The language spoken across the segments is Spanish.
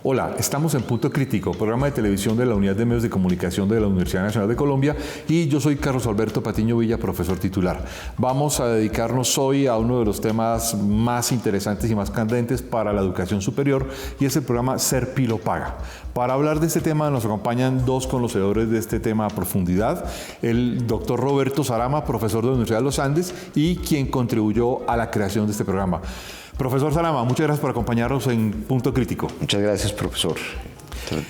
Hola, estamos en Punto Crítico, programa de televisión de la Unidad de Medios de Comunicación de la Universidad Nacional de Colombia, y yo soy Carlos Alberto Patiño Villa, profesor titular. Vamos a dedicarnos hoy a uno de los temas más interesantes y más candentes para la educación superior, y es el programa Ser Pi lo Paga. Para hablar de este tema nos acompañan dos conocedores de este tema a profundidad: el doctor Roberto Sarama, profesor de la Universidad de los Andes y quien contribuyó a la creación de este programa. Profesor Sarama, muchas gracias por acompañarnos en Punto Crítico. Muchas gracias, profesor.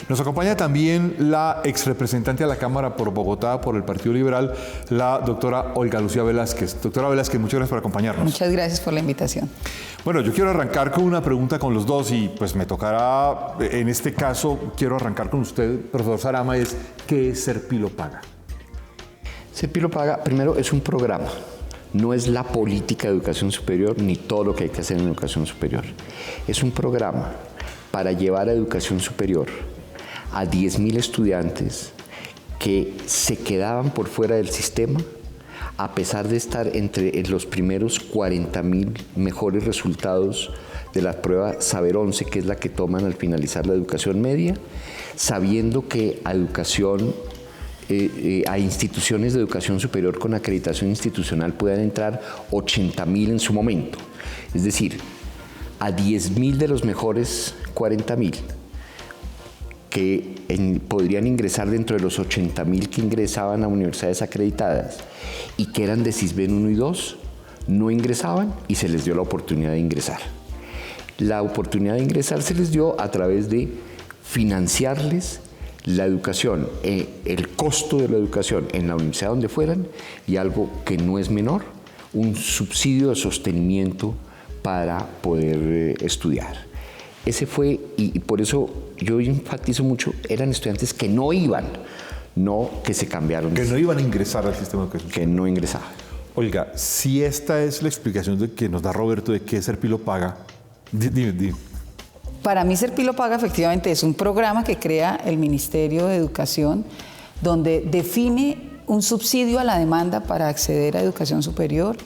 Nos acompaña también la ex representante a la Cámara por Bogotá por el Partido Liberal, la doctora Olga Lucía Velázquez. Doctora Velázquez, muchas gracias por acompañarnos. Muchas gracias por la invitación. Bueno, yo quiero arrancar con una pregunta con los dos y pues me tocará, en este caso, quiero arrancar con usted, profesor Sarama, es ¿qué es Ser Pi lo Paga? Ser Pi lo Paga, primero, es un programa. No es la política de educación superior ni todo lo que hay que hacer en educación superior. Es un programa para llevar a educación superior a 10.000 estudiantes que se quedaban por fuera del sistema a pesar de estar entre los primeros 40.000 mejores resultados de la prueba Saber 11, que es la que toman al finalizar la educación media, sabiendo que a instituciones de educación superior con acreditación institucional puedan entrar 80.000 en su momento. Es decir, a 10.000 de los mejores 40.000 que podrían ingresar dentro de los 80.000 que ingresaban a universidades acreditadas y que eran de Sisbén 1 y 2, no ingresaban y se les dio la oportunidad de ingresar. La oportunidad de ingresar se les dio a través de financiarles la educación, el costo de la educación en la universidad donde fueran, y algo que no es menor, un subsidio de sostenimiento para poder estudiar. Ese fue, y por eso yo enfatizo mucho, eran estudiantes que no iban, no que se cambiaron. Que no iban a ingresar al sistema de educación. Que no ingresaban. Olga, si esta es la explicación que nos da Roberto de qué es Ser Pi lo Paga, dime. Para mí, Ser Pi lo Paga efectivamente es un programa que crea el Ministerio de Educación, donde define un subsidio a la demanda para acceder a educación superior,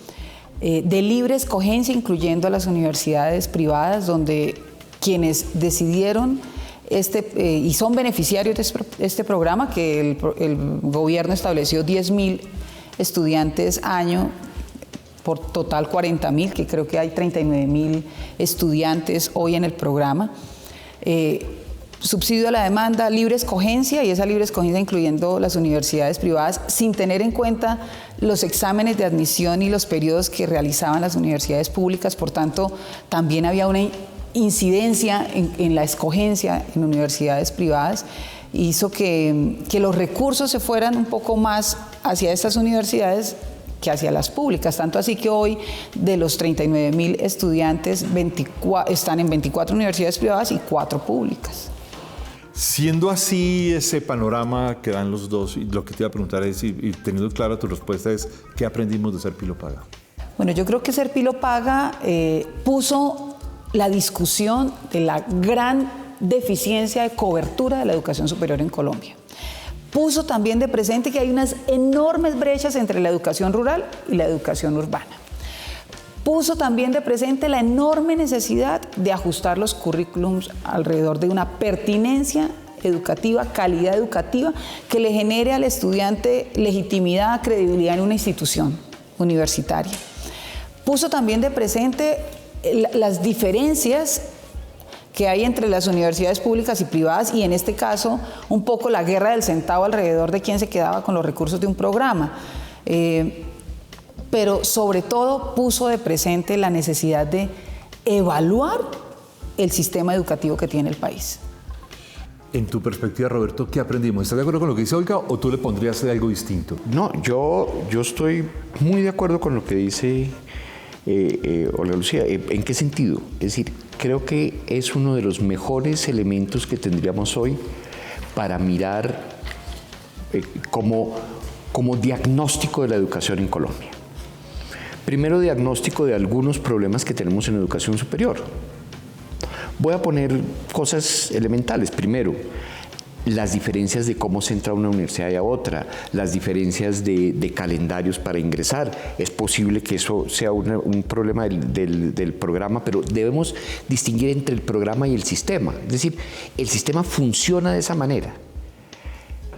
de libre escogencia, incluyendo a las universidades privadas, donde quienes decidieron y son beneficiarios de este programa, que el gobierno estableció 10.000 estudiantes año, por total 40.000, que creo que hay 39.000 estudiantes hoy en el programa. Subsidio a la demanda, libre escogencia, y esa libre escogencia incluyendo las universidades privadas, sin tener en cuenta los exámenes de admisión y los periodos que realizaban las universidades públicas. Por tanto, también había una incidencia en la escogencia en universidades privadas. Hizo que los recursos se fueran un poco más hacia estas universidades que hacia las públicas, tanto así que hoy de los 39.000 estudiantes, 24 están en 24 universidades privadas y 4 públicas. Siendo así ese panorama que dan los dos, y lo que te iba a preguntar es, y teniendo clara tu respuesta, es ¿qué aprendimos de Ser Pi lo Paga? Bueno, yo creo que Ser Pi lo Paga puso la discusión de la gran deficiencia de cobertura de la educación superior en Colombia. Puso también de presente que hay unas enormes brechas entre la educación rural y la educación urbana. Puso también de presente la enorme necesidad de ajustar los currículums alrededor de una pertinencia educativa, calidad educativa, que le genere al estudiante legitimidad, credibilidad en una institución universitaria. Puso también de presente las diferencias que hay entre las universidades públicas y privadas, y en este caso un poco la guerra del centavo alrededor de quién se quedaba con los recursos de un programa. Pero sobre todo puso de presente la necesidad de evaluar el sistema educativo que tiene el país. En tu perspectiva, Roberto, ¿qué aprendimos? ¿Estás de acuerdo con lo que dice Olga o tú le pondrías algo distinto? No, yo estoy muy de acuerdo con lo que dice Olga Lucía. ¿En qué sentido? Es decir, creo que es uno de los mejores elementos que tendríamos hoy para mirar como diagnóstico de la educación en Colombia. Primero, diagnóstico de algunos problemas que tenemos en educación superior. Voy a poner cosas elementales. Primero, las diferencias de cómo se entra a una universidad y a otra, las diferencias de calendarios para ingresar. Es posible que eso sea un problema del programa, pero debemos distinguir entre el programa y el sistema. Es decir, el sistema funciona de esa manera.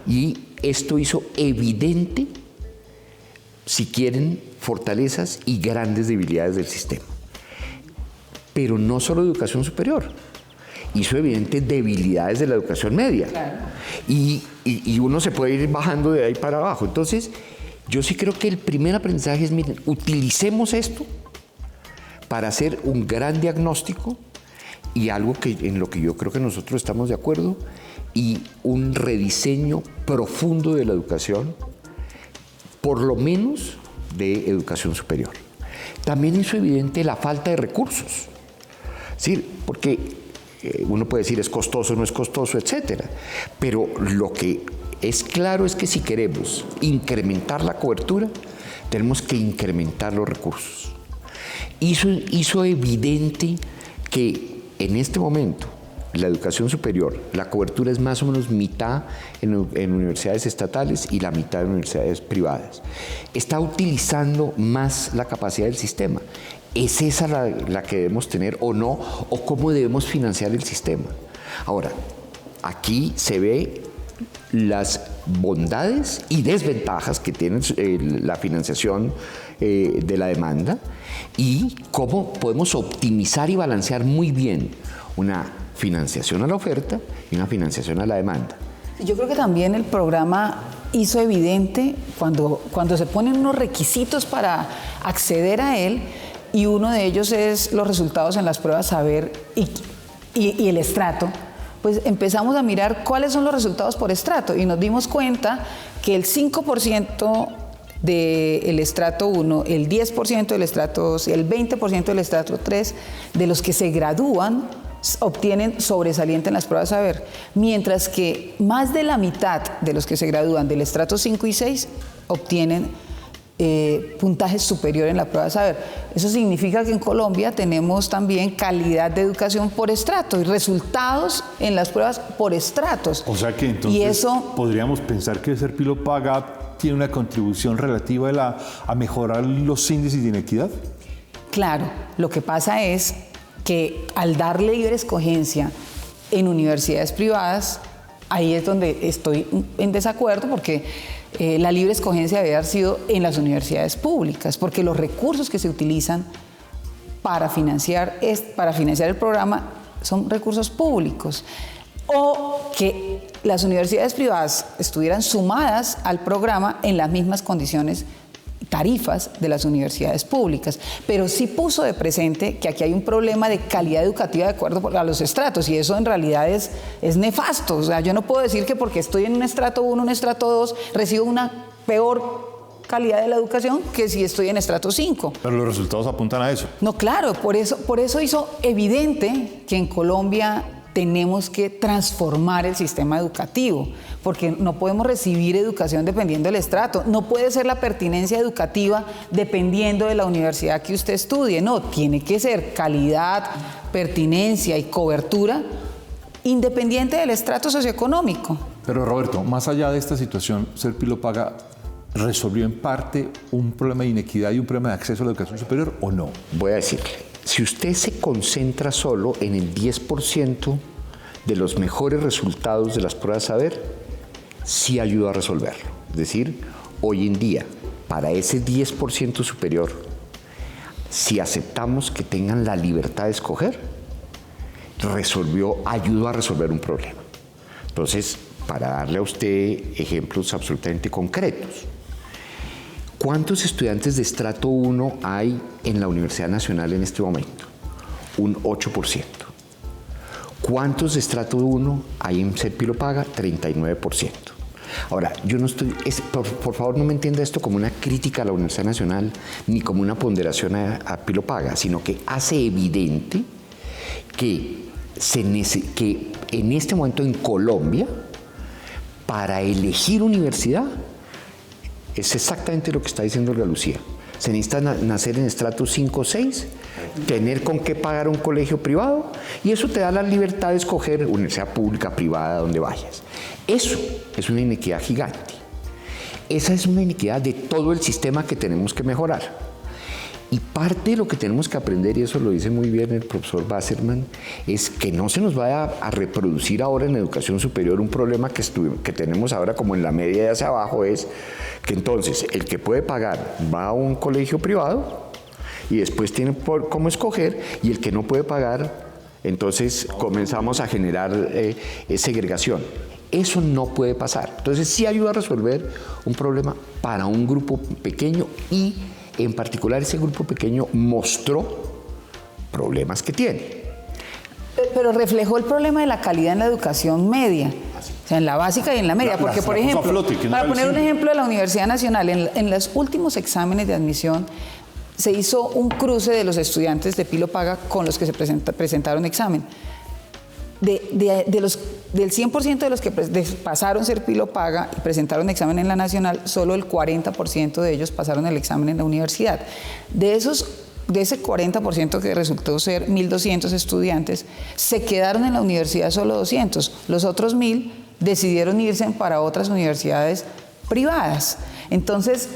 Y esto hizo evidente, si quieren, fortalezas y grandes debilidades del sistema. Pero no solo educación superior. Hizo evidente debilidades de la educación media. Claro. Y uno se puede ir bajando de ahí para abajo. Entonces, yo sí creo que el primer aprendizaje es, miren, utilicemos esto para hacer un gran diagnóstico y algo en lo que yo creo que nosotros estamos de acuerdo, y un rediseño profundo de la educación, por lo menos de educación superior. También hizo evidente la falta de recursos. Sí, porque uno puede decir es costoso, no es costoso, etcétera. Pero lo que es claro es que si queremos incrementar la cobertura, tenemos que incrementar los recursos. Hizo evidente que en este momento la educación superior, la cobertura es más o menos mitad en universidades estatales y la mitad en universidades privadas. Está utilizando más la capacidad del sistema. ¿Es esa la que debemos tener o no? ¿O cómo debemos financiar el sistema? Ahora, aquí se ve las bondades y desventajas que tiene la financiación de la demanda y cómo podemos optimizar y balancear muy bien una financiación a la oferta y una financiación a la demanda. Yo creo que también el programa hizo evidente cuando se ponen unos requisitos para acceder a él, y uno de ellos es los resultados en las pruebas saber y el estrato. Pues empezamos a mirar cuáles son los resultados por estrato y nos dimos cuenta que el 5% del estrato 1, el 10% del estrato 2 y el 20% del estrato 3 de los que se gradúan obtienen sobresaliente en las pruebas saber, mientras que más de la mitad de los que se gradúan del estrato 5 y 6 obtienen puntajes superiores en la prueba saber. Eso significa que en Colombia tenemos también calidad de educación por estrato y resultados en las pruebas por estratos. O sea que entonces eso, podríamos pensar que Ser Pilo Paga tiene una contribución relativa a mejorar los índices de inequidad. Claro, lo que pasa es que al darle libre escogencia en universidades privadas, ahí es donde estoy en desacuerdo, porque la libre escogencia debe haber sido en las universidades públicas, porque los recursos que se utilizan para financiar el programa son recursos públicos. O que las universidades privadas estuvieran sumadas al programa en las mismas condiciones, tarifas de las universidades públicas, pero sí puso de presente que aquí hay un problema de calidad educativa de acuerdo a los estratos, y eso en realidad es nefasto. O sea, yo no puedo decir que porque estoy en un estrato 1, un estrato 2, recibo una peor calidad de la educación que si estoy en estrato 5. Pero los resultados apuntan a eso. No, claro, por eso hizo evidente que en Colombia tenemos que transformar el sistema educativo, porque no podemos recibir educación dependiendo del estrato. No puede ser la pertinencia educativa dependiendo de la universidad que usted estudie. No, tiene que ser calidad, pertinencia y cobertura independiente del estrato socioeconómico. Pero Roberto, más allá de esta situación, Ser Pilo Paga resolvió en parte un problema de inequidad y un problema de acceso a la educación superior, ¿o no? Voy a decirle. Si usted se concentra solo en el 10% de los mejores resultados de las pruebas saber, sí ayuda a resolverlo. Es decir, hoy en día, para ese 10% superior, si aceptamos que tengan la libertad de escoger, ayudó a resolver un problema. Entonces, para darle a usted ejemplos absolutamente concretos, ¿cuántos estudiantes de estrato 1 hay en la Universidad Nacional en este momento? Un 8%. ¿Cuántos de estrato 1 hay en Ser Pilo Paga? 39%. Ahora, yo no estoy, por favor no me entienda esto como una crítica a la Universidad Nacional ni como una ponderación a Pilo Paga, sino que hace evidente que en este momento en Colombia, para elegir universidad, es exactamente lo que está diciendo Olga Lucía. Se necesita nacer en estrato 5 o 6 tener con qué pagar un colegio privado, y eso te da la libertad de escoger universidad pública, privada, donde vayas. Eso es una inequidad gigante. Esa es una iniquidad de todo el sistema que tenemos que mejorar. Y parte de lo que tenemos que aprender, y eso lo dice muy bien el profesor Wasserman, es que no se nos vaya a reproducir ahora en la educación superior un problema que tenemos ahora como en la media de hacia abajo, es que entonces el que puede pagar va a un colegio privado y después tiene cómo escoger, y el que no puede pagar, entonces comenzamos a generar segregación. Eso no puede pasar. Entonces sí ayuda a resolver un problema para un grupo pequeño, y en particular ese grupo pequeño mostró problemas que tiene. Pero reflejó el problema de la calidad en la educación media, o sea, en la básica y en la media. Porque, por ejemplo, para poner un ejemplo de la Universidad Nacional, en los últimos exámenes de admisión se hizo un cruce de los estudiantes de Pilo Paga con los que se presentaron examen. Del 100% de los que pasaron ser Pilo Paga y presentaron examen en la Nacional, solo el 40% de ellos pasaron el examen en la universidad. De ese 40% que resultó ser 1.200 estudiantes, se quedaron en la universidad solo 200. Los otros 1.000 decidieron irse para otras universidades privadas. Entonces,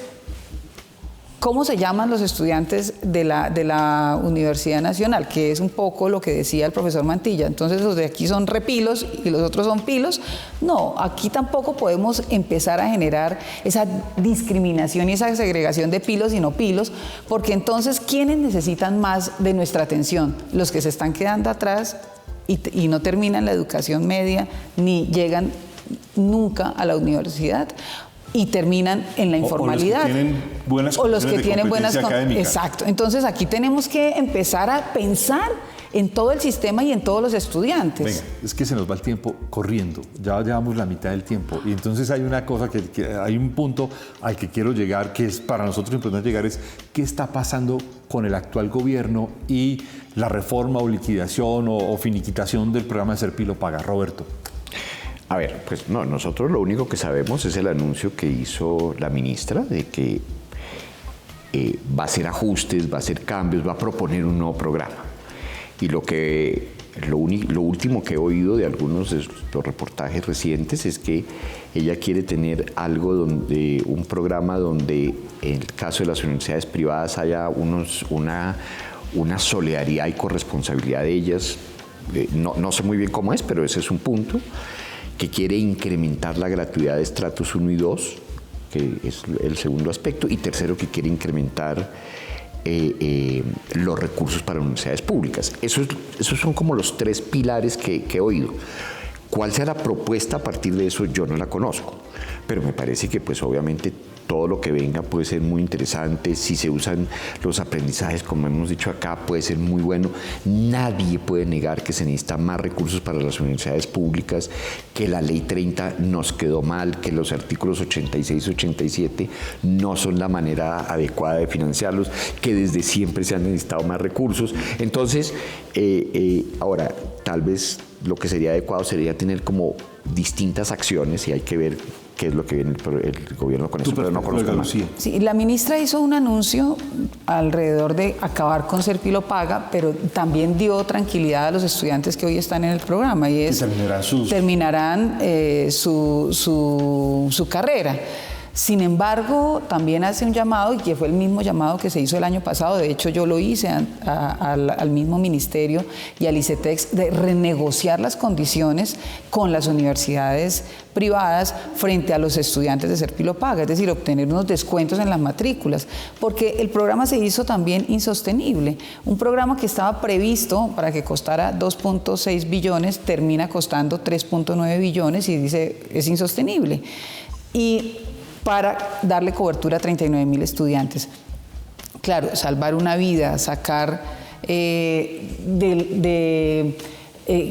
¿cómo se llaman los estudiantes de la Universidad Nacional? Que es un poco lo que decía el profesor Mantilla. Entonces, los de aquí son repilos y los otros son pilos. No, aquí tampoco podemos empezar a generar esa discriminación y esa segregación de pilos y no pilos, porque entonces, ¿quiénes necesitan más de nuestra atención? Los que se están quedando atrás y no terminan la educación media, ni llegan nunca a la universidad, y terminan en la informalidad. O los que tienen buenas académicas. Exacto. Entonces aquí tenemos que empezar a pensar en todo el sistema y en todos los estudiantes. Venga, es que se nos va el tiempo corriendo, ya llevamos la mitad del tiempo, y entonces hay una cosa hay un punto al que quiero llegar, que es para nosotros importante llegar, es qué está pasando con el actual gobierno y la reforma o liquidación o finiquitación del programa de Ser Pilo Paga. Roberto. A ver, pues no, nosotros lo único que sabemos es el anuncio que hizo la ministra de que va a hacer ajustes, va a hacer cambios, va a proponer un nuevo programa. Y lo último que he oído de algunos de los reportajes recientes es que ella quiere tener un programa donde en el caso de las universidades privadas haya una solidaridad y corresponsabilidad de ellas. No sé muy bien cómo es, pero ese es un punto. Que quiere incrementar la gratuidad de estratos 1 y 2, que es el segundo aspecto, y tercero, que quiere incrementar los recursos para universidades públicas. Esos son como los 3 pilares que he oído. ¿Cuál sea la propuesta a partir de eso? Yo no la conozco, pero me parece que pues obviamente todo lo que venga puede ser muy interesante. Si se usan los aprendizajes, como hemos dicho acá, puede ser muy bueno. Nadie puede negar que se necesitan más recursos para las universidades públicas, que la ley 30 nos quedó mal, que los artículos 86 y 87 no son la manera adecuada de financiarlos, que desde siempre se han necesitado más recursos. Entonces, ahora, tal vez lo que sería adecuado sería tener como distintas acciones, y hay que ver qué es lo que viene el gobierno con eso, pero no conozco más. Sí, la ministra hizo un anuncio alrededor de acabar con Ser Pilo Paga, pero también dio tranquilidad a los estudiantes que hoy están en el programa, y es terminarán su carrera. Sin embargo, también hace un llamado, y que fue el mismo llamado que se hizo el año pasado, de hecho yo lo hice al mismo ministerio y al ICETEX, de renegociar las condiciones con las universidades privadas frente a los estudiantes de Ser Pilo Paga, es decir, obtener unos descuentos en las matrículas, porque el programa se hizo también insostenible. Un programa que estaba previsto para que costara 2.6 billones, termina costando 3.9 billones y dice, es insostenible. Y para darle cobertura a 39.000 estudiantes. Claro, salvar una vida, sacar,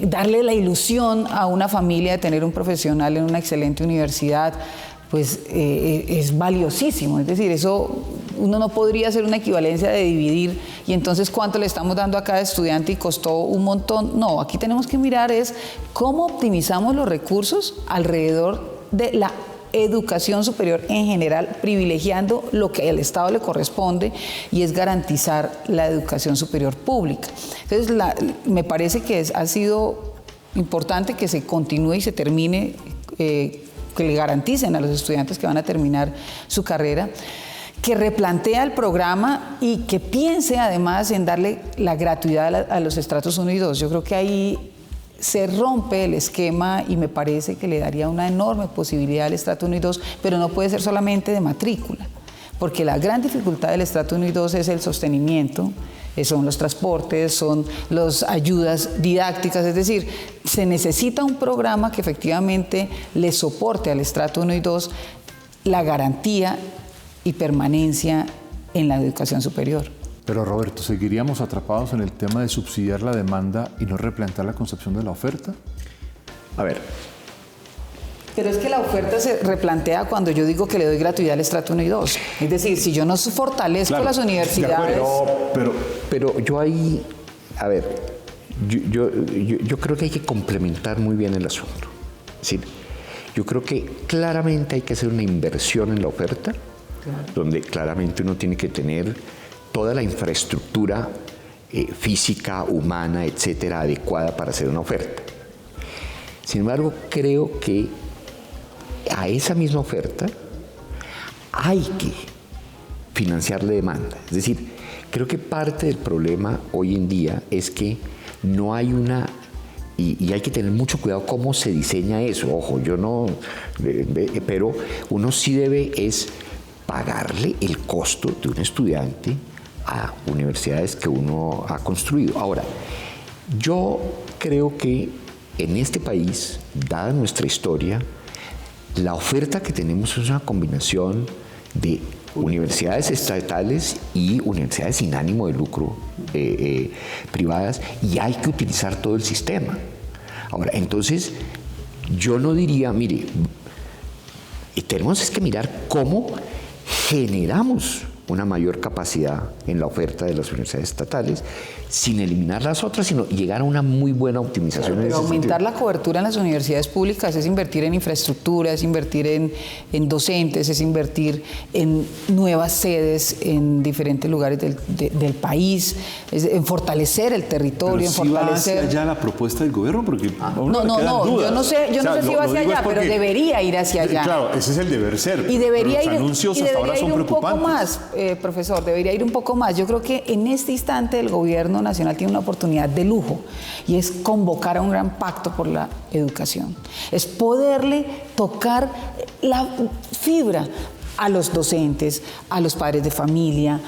darle la ilusión a una familia de tener un profesional en una excelente universidad, pues es valiosísimo. Es decir, eso uno no podría hacer una equivalencia de dividir y entonces cuánto le estamos dando a cada estudiante y costó un montón. No, aquí tenemos que mirar es cómo optimizamos los recursos alrededor de la educación superior en general, privilegiando lo que al Estado le corresponde y es garantizar la educación superior pública. Entonces, me parece que ha sido importante que se continúe y se termine, que le garanticen a los estudiantes que van a terminar su carrera, que replantea el programa y que piense además en darle la gratuidad a los estratos 1 y 2. Yo creo que ahí se rompe el esquema y me parece que le daría una enorme posibilidad al estrato 1 y 2, pero no puede ser solamente de matrícula, porque la gran dificultad del estrato 1 y 2 es el sostenimiento, son los transportes, son las ayudas didácticas, es decir, se necesita un programa que efectivamente le soporte al estrato 1 y 2 la garantía y permanencia en la educación superior. Pero Roberto, ¿seguiríamos atrapados en el tema de subsidiar la demanda y no replantear la concepción de la oferta? A ver. Pero es que la oferta se replantea cuando yo digo que le doy gratuidad al estrato 1 y 2. Es decir, si yo no fortalezco las universidades... Pero yo ahí, a ver, yo creo que hay que complementar muy bien el asunto. Es decir, yo creo que claramente hay que hacer una inversión en la oferta, donde claramente uno tiene que tener toda la infraestructura física, humana, etcétera, adecuada para hacer una oferta. Sin embargo, creo que a esa misma oferta hay que financiarle demanda. Es decir, creo que parte del problema hoy en día es que no hay una... Y hay que tener mucho cuidado cómo se diseña eso. Ojo, yo no... pero uno sí debe es pagarle el costo de un estudiante a universidades que uno ha construido. Ahora, yo creo que en este país, dada nuestra historia, la oferta que tenemos es una combinación de universidades estatales y universidades sin ánimo de lucro privadas, y hay que utilizar todo el sistema. Ahora, entonces, yo no diría, mire, tenemos que mirar cómo generamos una mayor capacidad en la oferta de las universidades estatales, sin eliminar las otras, sino llegar a una muy buena optimización. Pero aumentar la cobertura en las universidades públicas es invertir en infraestructura, es invertir en docentes, es invertir en nuevas sedes en diferentes lugares del país, es en fortalecer el territorio, pero en fortalecer... ¿va hacia allá la propuesta del gobierno? Porque No, yo no sé si va hacia allá, pero debería ir hacia allá. Claro, ese es el deber ser. Y debería pero los anuncios hasta ahora son preocupantes. Poco más, profesor, debería ir un poco más. Yo creo que en este instante el gobierno nacional tiene una oportunidad de lujo y es convocar a un gran pacto por la educación. Es poderle tocar la fibra a los docentes, a los padres de familia,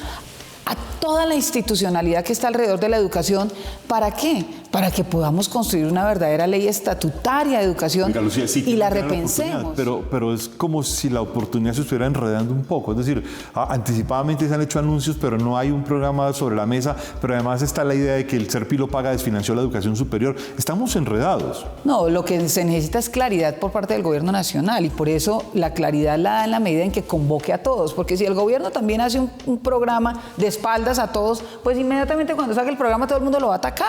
a toda la institucionalidad que está alrededor de la educación. ¿Para qué? Para que podamos construir una verdadera ley estatutaria de educación. Oiga, Lucía, sí, y la repensemos. Pero es como si la oportunidad se estuviera enredando un poco. Es decir, anticipadamente se han hecho anuncios, pero no hay un programa sobre la mesa. Pero además está la idea de que el Serpilo Paga desfinanció la educación superior. Estamos enredados. No, lo que se necesita es claridad por parte del gobierno nacional, y por eso la claridad la da en la medida en que convoque a todos. Porque si el gobierno también hace un programa de espaldas a todos, pues inmediatamente cuando saque el programa todo el mundo lo va a atacar.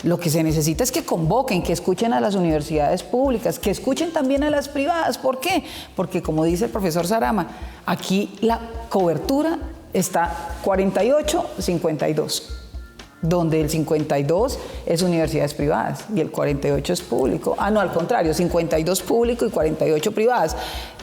Lo que se necesita es que convoquen, que escuchen a las universidades públicas, que escuchen también a las privadas. ¿Por qué? Porque, como dice el profesor Sarama, aquí la cobertura está 48-52, donde el 52 es universidades privadas y el 48 es público. No, al contrario, 52 público y 48 privadas.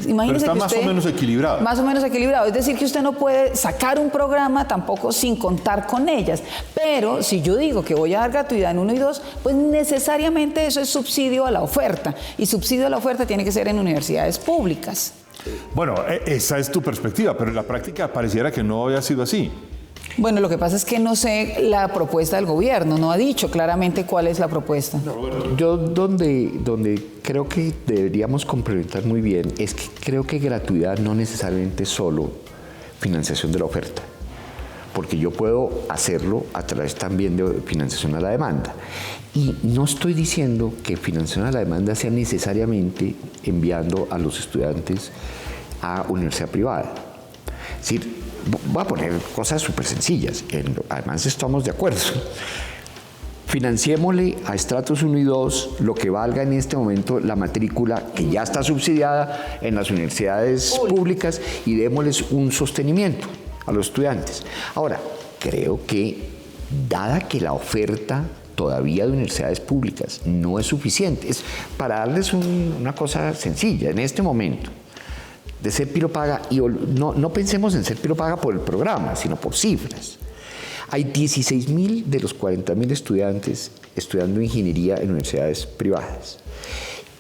Imagínese pero está que más usted, o menos equilibrado. Más o menos equilibrado. Es decir, que usted no puede sacar un programa tampoco sin contar con ellas. Pero si yo digo que voy a dar gratuidad en 1 y 2, pues necesariamente eso es subsidio a la oferta. Y subsidio a la oferta tiene que ser en universidades públicas. Bueno, esa es tu perspectiva, pero en la práctica pareciera que no había sido así. Bueno, lo que pasa es que no sé la propuesta del gobierno, no ha dicho claramente cuál es la propuesta. Yo donde creo que deberíamos complementar muy bien es que creo que gratuidad no necesariamente es solo financiación de la oferta, porque yo puedo hacerlo a través también de financiación a la demanda. Y no estoy diciendo que financiación a la demanda sea necesariamente enviando a los estudiantes a universidad privada. Es decir, voy a poner cosas súper sencillas, además estamos de acuerdo. Financiémosle a estratos 1 y 2 lo que valga en este momento la matrícula que ya está subsidiada en las universidades públicas y démosles un sostenimiento a los estudiantes. Ahora, creo que dada que la oferta todavía de universidades públicas no es suficiente, es para darles una cosa sencilla en este momento. De ser Pilo Paga, y no pensemos en ser Pilo Paga por el programa, sino por cifras. Hay 16.000 de los 40.000 estudiantes estudiando ingeniería en universidades privadas.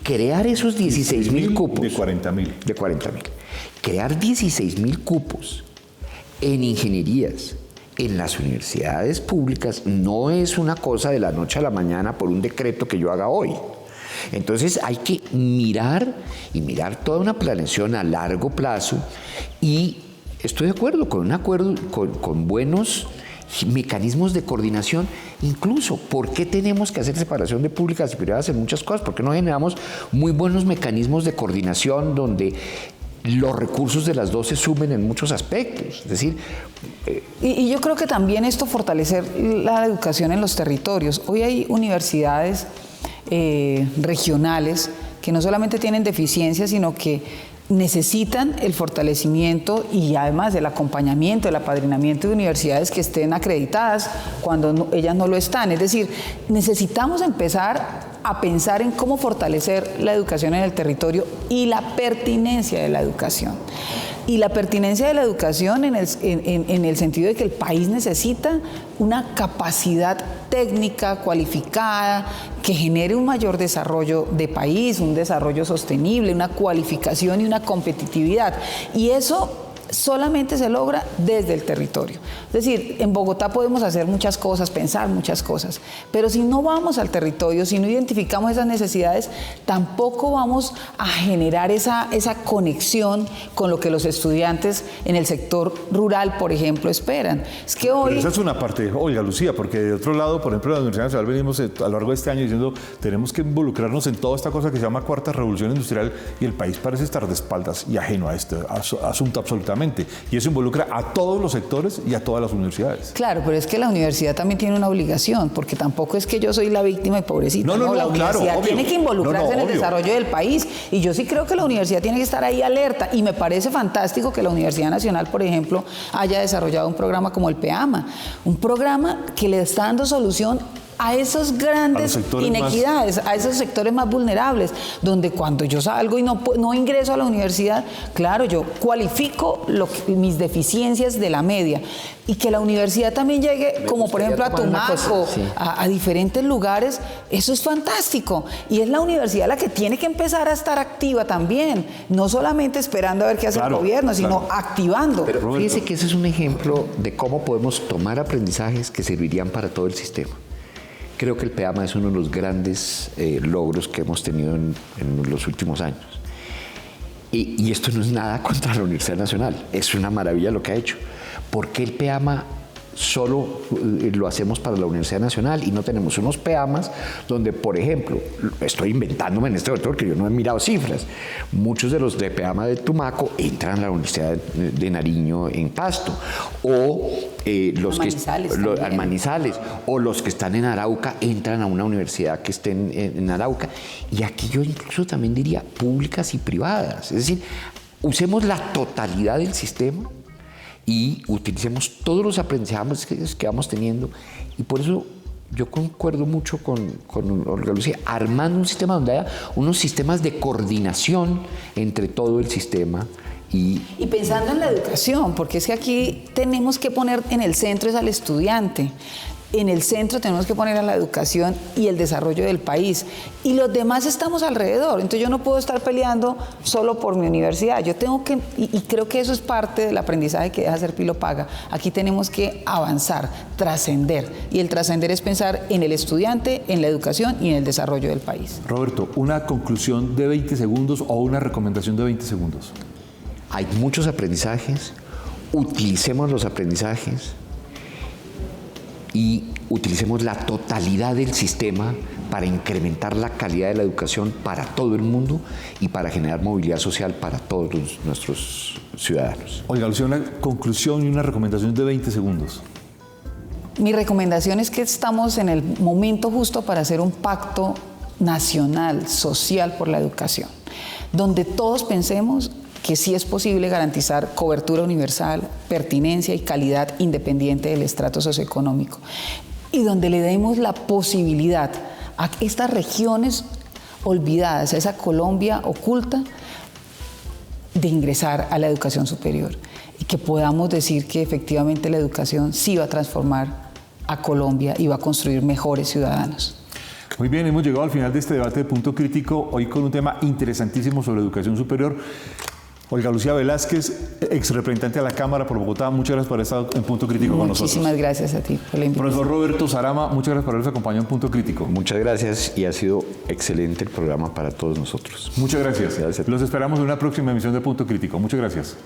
Crear esos 16.000 cupos... De 40.000. De 40.000. Crear 16.000 cupos en ingenierías en las universidades públicas no es una cosa de la noche a la mañana por un decreto que yo haga hoy. Entonces hay que mirar toda una planeación a largo plazo, y estoy de acuerdo con buenos mecanismos de coordinación. Incluso, ¿por qué tenemos que hacer separación de públicas y privadas en muchas cosas? ¿Por qué no generamos muy buenos mecanismos de coordinación donde los recursos de las dos se sumen en muchos aspectos? Es decir... Y yo creo que también esto fortalecer la educación en los territorios. Hoy hay universidades regionales que no solamente tienen deficiencias, sino que necesitan el fortalecimiento y además el acompañamiento, el apadrinamiento de universidades que estén acreditadas cuando ellas no lo están. Es decir, necesitamos empezar a pensar en cómo fortalecer la educación en el territorio y la pertinencia de la educación. Y la pertinencia de la educación en el sentido de que el país necesita una capacidad técnica cualificada que genere un mayor desarrollo de país, un desarrollo sostenible, una cualificación y una competitividad. Y eso solamente se logra desde el territorio. Es decir, en Bogotá podemos hacer muchas cosas, pensar muchas cosas, pero si no vamos al territorio, si no identificamos esas necesidades, tampoco vamos a generar esa conexión con lo que los estudiantes en el sector rural, por ejemplo, esperan. Es que hoy... Pero esa es una parte, Olga Lucía, porque de otro lado, por ejemplo, en la Universidad Nacional venimos a lo largo de este año diciendo tenemos que involucrarnos en toda esta cosa que se llama cuarta revolución industrial, y el país parece estar de espaldas y ajeno a este asunto absolutamente. Y eso involucra a todos los sectores y a todas las universidades. Claro, pero es que la universidad también tiene una obligación, porque tampoco es que yo soy la víctima y pobrecita. No, la universidad claro, tiene que involucrarse en el desarrollo del país. Y yo sí creo que la universidad tiene que estar ahí alerta. Y me parece fantástico que la Universidad Nacional, por ejemplo, haya desarrollado un programa como el PEAMA. Un programa que le está dando solución a esas grandes inequidades, a esos sectores más vulnerables, donde cuando yo salgo y no ingreso a la universidad, claro, yo cualifico mis deficiencias de la media, y que la universidad también llegue, como por ejemplo a Tumaco, sí, a diferentes lugares, eso es fantástico, y es la universidad la que tiene que empezar a estar activa también, no solamente esperando a ver qué hace el gobierno, sino activando. Pero fíjese que ese es un ejemplo de cómo podemos tomar aprendizajes que servirían para todo el sistema. Creo que el PEAMA es uno de los grandes logros que hemos tenido en los últimos años. Y esto no es nada contra la Universidad Nacional, es una maravilla lo que ha hecho. ¿Por qué el PEAMA solo lo hacemos para la Universidad Nacional y no tenemos unos PEAMAs donde, por ejemplo, estoy inventándome en este momento porque yo no he mirado cifras, muchos de los de PEAMA de Tumaco entran a la Universidad de Nariño en Pasto, o al Manizales, o los que están en Arauca entran a una universidad que esté en Arauca. Y aquí yo incluso también diría públicas y privadas, es decir, usemos la totalidad del sistema y utilicemos todos los aprendizajes que vamos teniendo. Y por eso yo concuerdo mucho con Olga Lucía, armando un sistema donde haya unos sistemas de coordinación entre todo el sistema. Y pensando en la educación, porque es que aquí tenemos que poner en el centro es al estudiante. En el centro tenemos que poner a la educación y el desarrollo del país. Y los demás estamos alrededor. Entonces yo no puedo estar peleando solo por mi universidad. Yo tengo que, y creo que eso es parte del aprendizaje que deja hacer Pilo Paga. Aquí tenemos que avanzar, trascender. Y el trascender es pensar en el estudiante, en la educación y en el desarrollo del país. Roberto, una conclusión de 20 segundos o una recomendación de 20 segundos. Hay muchos aprendizajes. Utilicemos los aprendizajes. Y utilicemos la totalidad del sistema para incrementar la calidad de la educación para todo el mundo y para generar movilidad social para todos nuestros ciudadanos. Oiga, Lucía, una conclusión y una recomendación de 20 segundos. Mi recomendación es que estamos en el momento justo para hacer un pacto nacional, social por la educación, donde todos pensemos que sí es posible garantizar cobertura universal, pertinencia y calidad independiente del estrato socioeconómico, y donde le demos la posibilidad a estas regiones olvidadas, a esa Colombia oculta, de ingresar a la educación superior, y que podamos decir que efectivamente la educación sí va a transformar a Colombia y va a construir mejores ciudadanos. Muy bien, hemos llegado al final de este debate de Punto Crítico, hoy con un tema interesantísimo sobre educación superior. Olga Lucía Velázquez, ex representante a la Cámara por Bogotá, muchas gracias por estar en Punto Crítico con nosotros. Muchísimas gracias a ti por la invitación. Profesor Roberto Sarama, muchas gracias por habernos acompañado en Punto Crítico. Muchas gracias y ha sido excelente el programa para todos nosotros. Muchas gracias. Gracias. Los esperamos en una próxima emisión de Punto Crítico. Muchas gracias.